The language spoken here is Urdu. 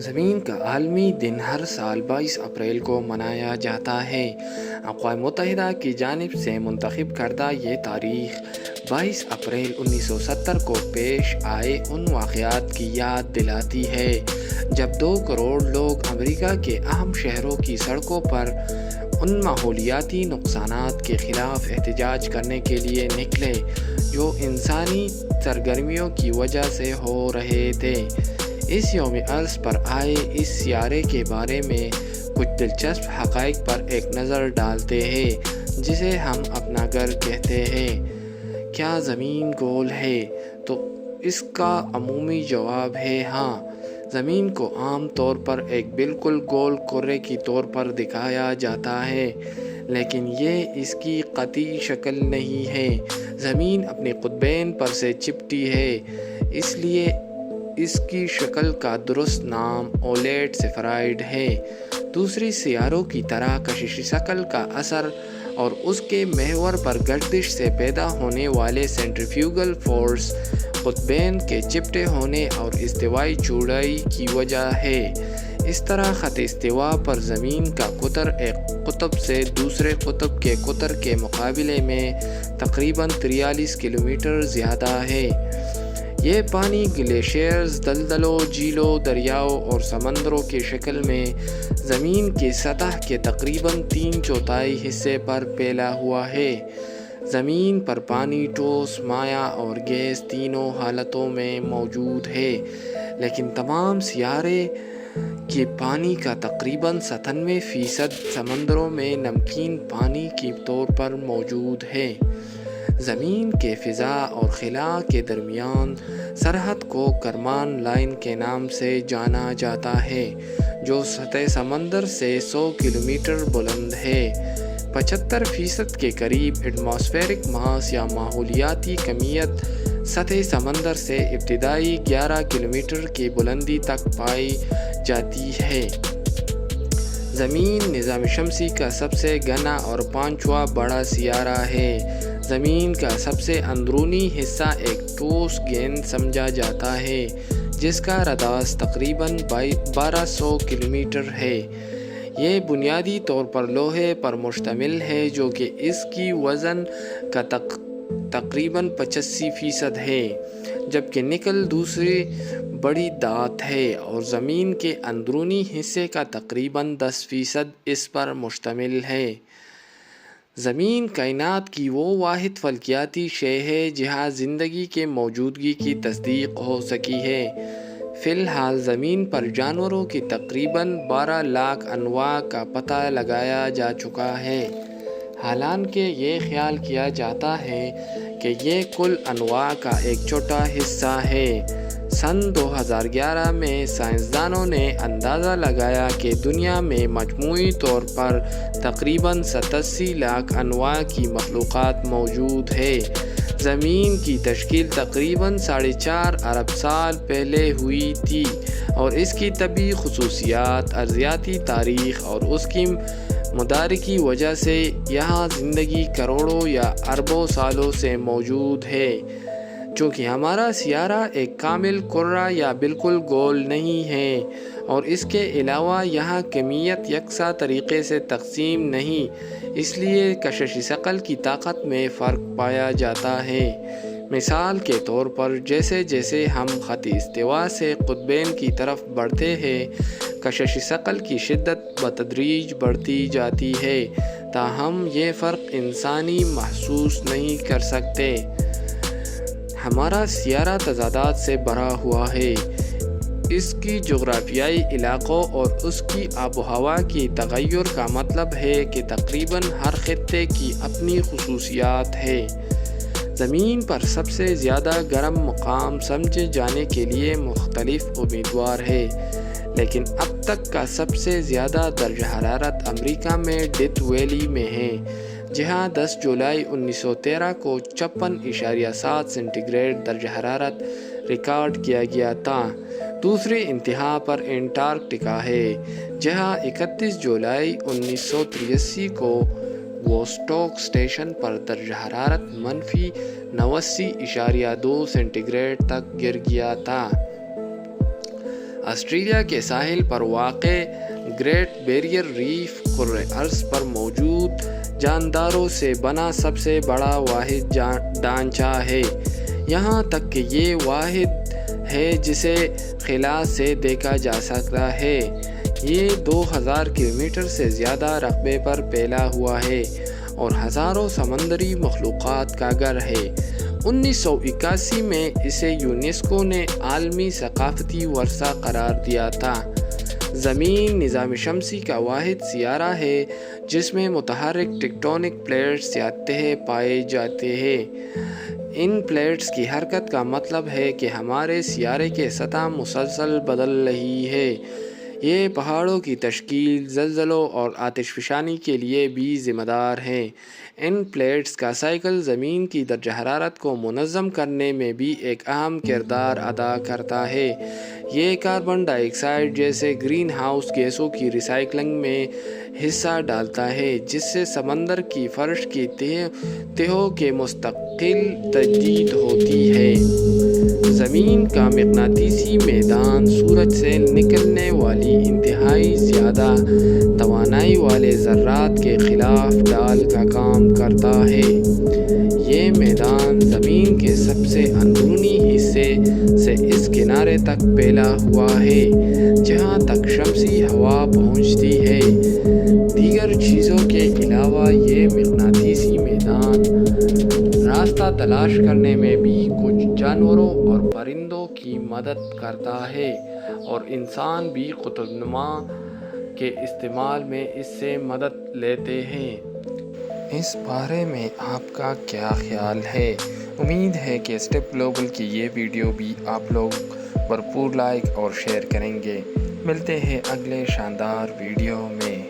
زمین کا عالمی دن ہر سال 22 اپریل کو منایا جاتا ہے۔ اقوام متحدہ کی جانب سے منتخب کردہ یہ تاریخ 22 اپریل 1970 کو پیش آئے ان واقعات کی یاد دلاتی ہے جب 2 کروڑ لوگ امریکہ کے اہم شہروں کی سڑکوں پر ان ماحولیاتی نقصانات کے خلاف احتجاج کرنے کے لیے نکلے جو انسانی سرگرمیوں کی وجہ سے ہو رہے تھے۔ اس یوم عرض پر آئے اس سیارے کے بارے میں کچھ دلچسپ حقائق پر ایک نظر ڈالتے ہیں جسے ہم اپنا گھر کہتے ہیں۔ کیا زمین گول ہے؟ تو اس کا عمومی جواب ہے ہاں۔ زمین کو عام طور پر ایک بالکل گول کرے کی طور پر دکھایا جاتا ہے، لیکن یہ اس کی قطعی شکل نہیں ہے۔ زمین اپنے قطبین پر سے چپٹی ہے، اس لیے اس کی شکل کا درست نام اولیٹ سفیرائڈ ہے۔ دوسری سیاروں کی طرح کششی شکل کا اثر اور اس کے محور پر گردش سے پیدا ہونے والے سینٹریفیوگل فورس قطبین کے چپٹے ہونے اور استوائی چوڑائی کی وجہ ہے۔ اس طرح خط استوا پر زمین کا قطر ایک قطب سے دوسرے قطب کے قطر کے مقابلے میں تقریباً 43 کلومیٹر زیادہ ہے۔ یہ پانی گلیشیئرز، دلدلوں، جھیلوں، دریاؤں اور سمندروں کی شکل میں زمین کی سطح کے تقریباً 3/4 حصے پر پھیلا ہوا ہے۔ زمین پر پانی ٹھوس، مائع اور گیس تینوں حالتوں میں موجود ہے، لیکن تمام سیارے کے پانی کا تقریباً 97% سمندروں میں نمکین پانی کے طور پر موجود ہے۔ زمین کے فضا اور خلا کے درمیان سرحد کو کرمان لائن کے نام سے جانا جاتا ہے، جو سطح سمندر سے 100 کلومیٹر بلند ہے۔ 75% کے قریب ایٹماسفیرک ماس یا ماحولیاتی کمیت سطح سمندر سے ابتدائی 11 کلومیٹر کی بلندی تک پائی جاتی ہے۔ زمین نظام شمسی کا سب سے گھنا اور 5واں بڑا سیارہ ہے۔ زمین کا سب سے اندرونی حصہ ایک ٹھوس گیند سمجھا جاتا ہے جس کا رادیوس تقریباً 1200 کلومیٹر ہے۔ یہ بنیادی طور پر لوہے پر مشتمل ہے جو کہ اس کی وزن کا تقریباً 85% ہے، جبکہ نکل دوسری بڑی دھات ہے اور زمین کے اندرونی حصے کا تقریباً 10% اس پر مشتمل ہے۔ زمین کائنات کی وہ واحد فلکیاتی شے ہے جہاں زندگی کے موجودگی کی تصدیق ہو سکی ہے۔ فی الحال زمین پر جانوروں کی تقریباً 12 لاکھ انواع کا پتہ لگایا جا چکا ہے، حالانکہ یہ خیال کیا جاتا ہے کہ یہ کل انواع کا ایک چھوٹا حصہ ہے۔ سن 2011 میں سائنسدانوں نے اندازہ لگایا کہ دنیا میں مجموعی طور پر تقریباً 87 لاکھ انواع کی مخلوقات موجود ہے۔ زمین کی تشکیل تقریباً 4.5 ارب سال پہلے ہوئی تھی اور اس کی طبعی خصوصیات، ارضیاتی تاریخ اور اس کی مدار کی وجہ سے یہاں زندگی کروڑوں یا اربوں سالوں سے موجود ہے۔ چونکہ ہمارا سیارہ ایک کامل کرہ یا بالکل گول نہیں ہے اور اس کے علاوہ یہاں کمیت یکساں طریقے سے تقسیم نہیں، اس لیے کششی ثقل کی طاقت میں فرق پایا جاتا ہے۔ مثال کے طور پر جیسے جیسے ہم خط استوا سے قطبین کی طرف بڑھتے ہیں، کششی ثقل کی شدت بتدریج بڑھتی جاتی ہے، تاہم یہ فرق انسانی محسوس نہیں کر سکتے۔ ہمارا سیارہ تضادات سے بھرا ہوا ہے۔ اس کی جغرافیائی علاقوں اور اس کی آب و ہوا کی تغیر کا مطلب ہے کہ تقریباً ہر خطے کی اپنی خصوصیات ہے۔ زمین پر سب سے زیادہ گرم مقام سمجھے جانے کے لیے مختلف امیدوار ہیں، لیکن اب تک کا سب سے زیادہ درجہ حرارت امریکہ میں ڈیتھ ویلی میں ہے، جہاں 10 جولائی 1913 کو 56.7 سینٹی گریڈ درجہ حرارت ریکارڈ کیا گیا تھا۔ دوسری انتہا پر انٹارکٹیکا ہے، جہاں 31 جولائی 1983 کو ووسٹوک اسٹیشن پر درجہ حرارت -89.2 سینٹی گریڈ تک گر گیا تھا۔ آسٹریلیا کے ساحل پر واقع گریٹ بیریئر ریف کرۂ ارض پر موجود جانداروں سے بنا سب سے بڑا واحد ڈھانچہ ہے، یہاں تک کہ یہ واحد ہے جسے خلا سے دیکھا جا سکتا ہے۔ یہ 2000 کلومیٹر سے زیادہ رقبے پر پھیلا ہوا ہے اور ہزاروں سمندری مخلوقات کا گھر ہے۔ 1981 میں اسے یونیسکو نے عالمی ثقافتی ورثہ قرار دیا تھا۔ زمین نظام شمسی کا واحد سیارہ ہے جس میں متحرک ٹیکٹونک پلیٹس یا تہے پائے جاتے ہیں۔ ان پلیٹس کی حرکت کا مطلب ہے کہ ہمارے سیارے کی سطح مسلسل بدل رہی ہے۔ یہ پہاڑوں کی تشکیل، زلزلوں اور آتش فشانی کے لیے بھی ذمہ دار ہیں۔ ان پلیٹس کا سائیکل زمین کی درجہ حرارت کو منظم کرنے میں بھی ایک اہم کردار ادا کرتا ہے۔ یہ کاربن ڈائی آکسائیڈ جیسے گرین ہاؤس گیسوں کی ریسائکلنگ میں حصہ ڈالتا ہے، جس سے سمندر کی فرش کی تہوں کے مستقل تجدید ہوتی ہے۔ زمین کا مقناطیسی میدان سورج سے نکلنے والی انتہائی زیادہ توانائی والے ذرات کے خلاف ڈال کا کام کرتا ہے۔ یہ میدان زمین کے سب سے اندرونی حصے سے اس کنارے تک پھیلا ہوا ہے جہاں تک شمسی ہوا پہنچتی ہے۔ دیگر چیزوں کے علاوہ یہ مقناطیسی میدان راستہ تلاش کرنے میں بھی کچھ جانوروں اور پرندوں کی مدد کرتا ہے اور انسان بھی قطب نما کے استعمال میں اس سے مدد لیتے ہیں۔ اس بارے میں آپ کا کیا خیال ہے؟ امید ہے کہ اسٹیپ گلوبل کی یہ ویڈیو بھی آپ لوگ بھرپور لائک اور شیئر کریں گے۔ ملتے ہیں اگلے شاندار ویڈیو میں۔